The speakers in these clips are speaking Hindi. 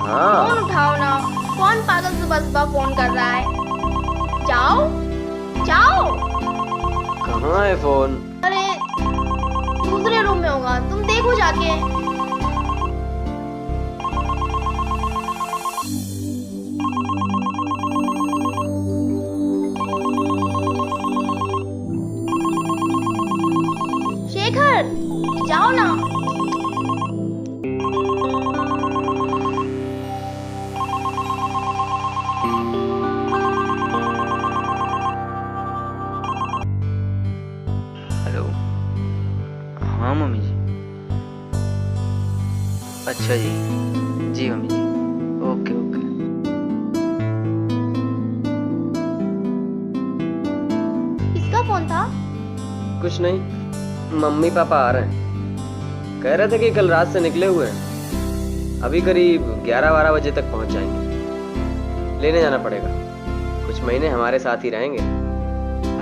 हाँ। फोन उठाओ ना। कौन पागल सुबह सुबह फोन कर रहा है? जाओ जाओ। कहाँ है फोन? अरे दूसरे रूम में होगा, तुम देखो जाके। शेखर जाओ ना। हेलो। हाँ मम्मी जी। अच्छा जी। जी मम्मी जी। Okay okay. किसका फोन था? कुछ नहीं, मम्मी पापा आ रहे हैं। कह रहे थे कि कल रात से निकले हुए हैं, अभी करीब 11-12 बजे तक पहुंच जाएंगे। लेने जाना पड़ेगा, कुछ महीने हमारे साथ ही रहेंगे।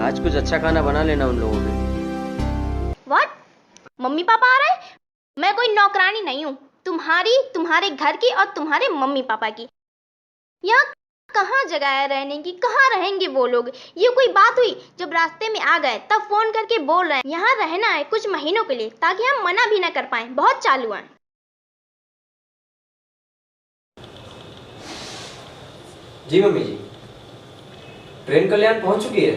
आज कुछ अच्छा खाना बना लेना उन लोगों के लिए। व्हाट? मम्मी पापा आ रहे हैं? मैं कोई नौकरानी नहीं हूँ तुम्हारी, तुम्हारे घर की और तुम्हारे मम्मी पापा की। यहाँ कहाँ जगह है रहने की? कहाँ रहेंगे वो लोग? ये कोई बात हुई? जब रास्ते में आ गए तब फोन करके बोल रहे हैं यहाँ रहना है कुछ महीनों के लिए, ताकि हम मना भी ना कर पाए। बहुत चालू हैं। जी मम्मी जी। ट्रेन कल्याण पहुंच चुकी है?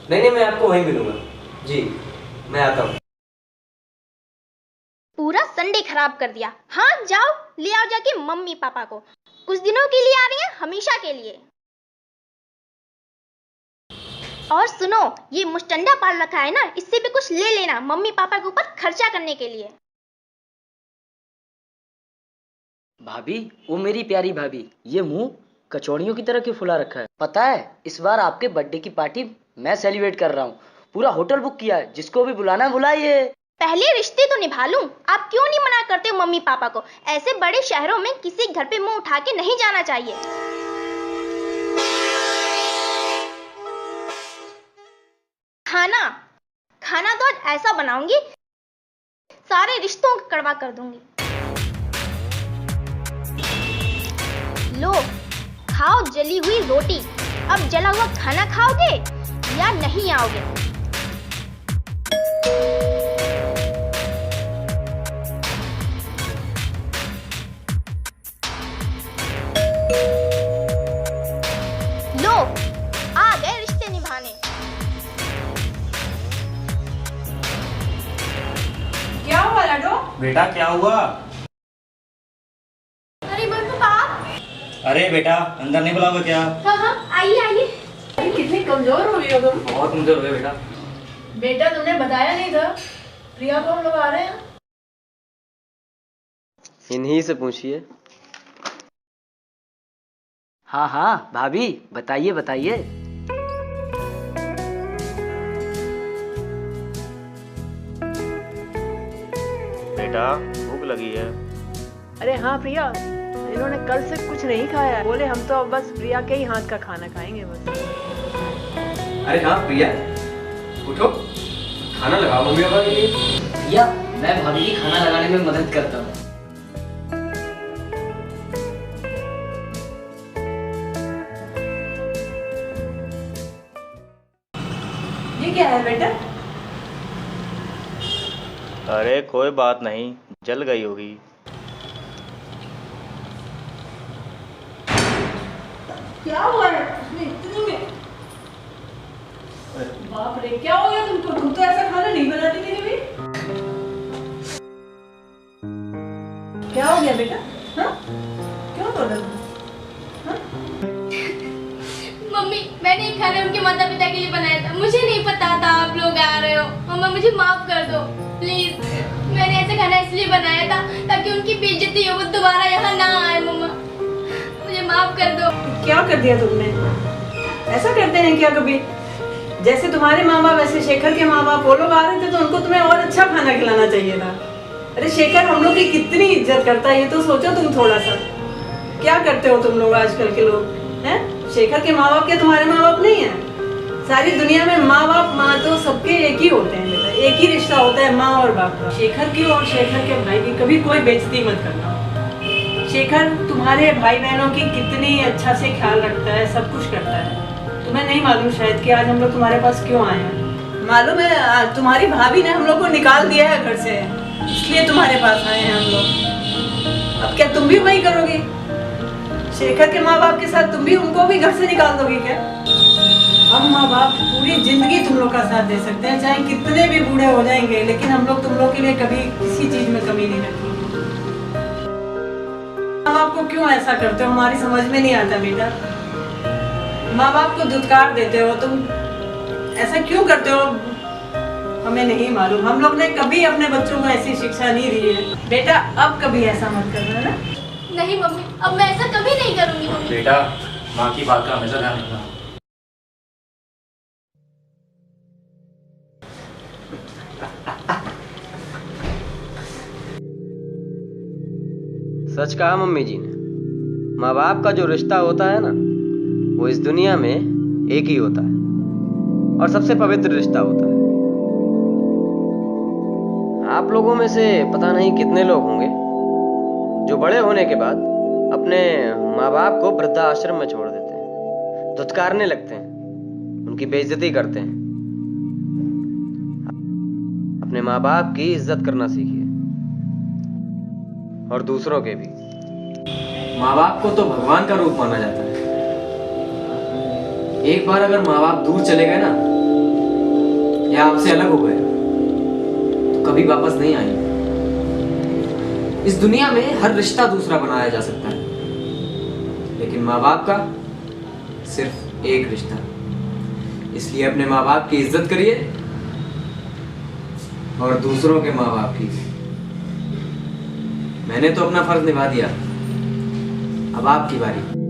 नहीं, मैं आपको वहीं मिलूंगा। जी मैं आता हूँ। पूरा संडे खराब कर दिया। हाँ जाओ, ले आओ जाके मम्मी पापा को। कुछ दिनों के लिए आ रही हैं, हमेशा के लिए। और सुनो, ये मुस्टंडा पाल रखा है ना, इससे भी कुछ ले लेना मम्मी पापा के ऊपर खर्चा करने के लिए। भाभी, वो मेरी प्यारी भाभी, ये मुंह कचौड़ियों की तरह क्यों फुला रखा है? पता है, इस बार आपके बर्थडे की पार्टी मैं सेलिब्रेट कर रहा हूँ। पूरा होटल बुक किया है, जिसको भी बुलाना है बुलाइए। पहले रिश्ते तो निभा लूं। आप क्यों नहीं मना करते हो मम्मी पापा को? ऐसे बड़े शहरों में किसी घर पे मुंह उठा के नहीं जाना चाहिए। खाना खाना तो आज ऐसा बनाऊंगी, सारे रिश्तों को कड़वा कर दूंगी। लो खाओ जली हुई रोटी। अब जला हुआ खाना खाओगे या नहीं आओगे? लो आ गए रिश्ते निभाने। क्या हुआ लाडो? बेटा क्या हुआ? अरे मम्मी पापा। अरे बेटा अंदर नहीं बुलाओगे क्या? हाँ हाँ आइए आइए। अरे कितनी कमजोर हो गई हो तुम। बहुत कमजोर हो गए बेटा। बेटा तुमने बताया नहीं था प्रिया को हम लोग आ रहे हैं। इन्हीं से पूछिए। हाँ हाँ भाभी, बताइए बताइए। बेटा भूख लगी है। अरे हाँ प्रिया, इन्होंने कल से कुछ नहीं खाया है। बोले हम तो अब बस प्रिया के ही हाथ का खाना खाएंगे बस। अरे हाँ प्रिया, उठो, खाना लगाओ मम्मी पापा के लिए। भैया, मैं भाभी की खाना लगाने में मदद करता हूँ। ये क्या है बेटा? अरे कोई बात नहीं, जल गई होगी। क्या हुआ है उसमें इतनी में? बाप रे, क्या हो गया तुमको? तुम तो ऐसा खाना नहीं बनाती थी कभी। क्या हो गया बेटा? हाँ? क्यों रो रहे हो? हाँ? मम्मी, मैंने ये खाना उनके माता पिता के लिए बनाया था। मुझे नहीं पता था आप लोग आ रहे हो। मम्मा मुझे माफ कर दो प्लीज। मैंने ऐसा खाना इसलिए बनाया था ताकि उनकी बेइज्जती हो, वो दोबारा यहाँ ना आए। मम्मा मुझे माफ कर दो। क्या कर दिया तुमने? ऐसा करते हैं क्या कभी? जैसे तुम्हारे माँ बाप वैसे शेखर के माँ बाप, वो लोग आ रहे थे तो उनको तुम्हें और अच्छा खाना खिलाना चाहिए था। अरे शेखर हम लोग की कितनी इज्जत करता है, ये तो सोचो तुम थोड़ा सा। क्या करते हो तुम लोग आजकल के लोग हैं? शेखर के माँ बाप क्या तुम्हारे माँ बाप नहीं है? सारी दुनिया में माँ बाप माँ तो सबके एक ही होते हैं बेटा, एक ही रिश्ता होता है माँ और बाप का। शेखर की और शेखर के भाई की कभी कोई बेइज्जती मत करना। शेखर तुम्हारे भाई बहनों की कितनी अच्छा से ख्याल रखता है, सब कुछ करता है। तुम्हें नहीं मालूम शायद कि आज हम लोग तुम्हारे पास क्यों आए हैं। मालूम है आज तुम्हारी भाभी ने हम लोग को निकाल दिया है घर से, इसलिए तुम्हारे पास आए हैं हम लोग। अब क्या तुम भी वही करोगी? शेखर के माँ बाप के साथ तुम भी उनको भी घर से निकाल दोगी क्या? हम माँ बाप पूरी जिंदगी तुम लोग का साथ दे सकते हैं, चाहे कितने भी बूढ़े हो जाएंगे, लेकिन हम लोग तुम लोग के लिए कभी किसी चीज में कमी नहीं रखेंगे। माँ बाप को क्यों ऐसा करते हो, हमारी समझ में नहीं आता बेटा। माँ बाप को धुतकार देते हो तुम, ऐसा क्यों करते हो हमें नहीं मालूम। हम लोग ने कभी अपने बच्चों को ऐसी शिक्षा नहीं दी है। बेटा अब कभी ऐसा मत करना ना। नहीं मम्मी, अब मैं ऐसा कभी नहीं करूंगी मम्मी। बेटा माँ की बात का हमेशा ध्यान रखना। सच कहा मम्मी जी ने, माँ बाप का जो रिश्ता होता है ना, वो इस दुनिया में एक ही होता है और सबसे पवित्र रिश्ता होता है। आप लोगों में से पता नहीं कितने लोग होंगे जो बड़े होने के बाद अपने माँ बाप को वृद्धाश्रम में छोड़ देते हैं, धुतकारने लगते हैं, उनकी बेइज्जती करते हैं। अपने माँ बाप की इज्जत करना सीखिए और दूसरों के भी। माँ बाप को तो भगवान का रूप माना जाता है। एक बार अगर माँ बाप दूर चले गए ना या आपसे अलग हो गए तो कभी वापस नहीं आएंगे। इस दुनिया में हर रिश्ता दूसरा बनाया जा सकता है, लेकिन माँ बाप का सिर्फ एक रिश्ता। इसलिए अपने माँ बाप की इज्जत करिए और दूसरों के माँ बाप की। मैंने तो अपना फर्ज निभा दिया, अब आपकी बारी।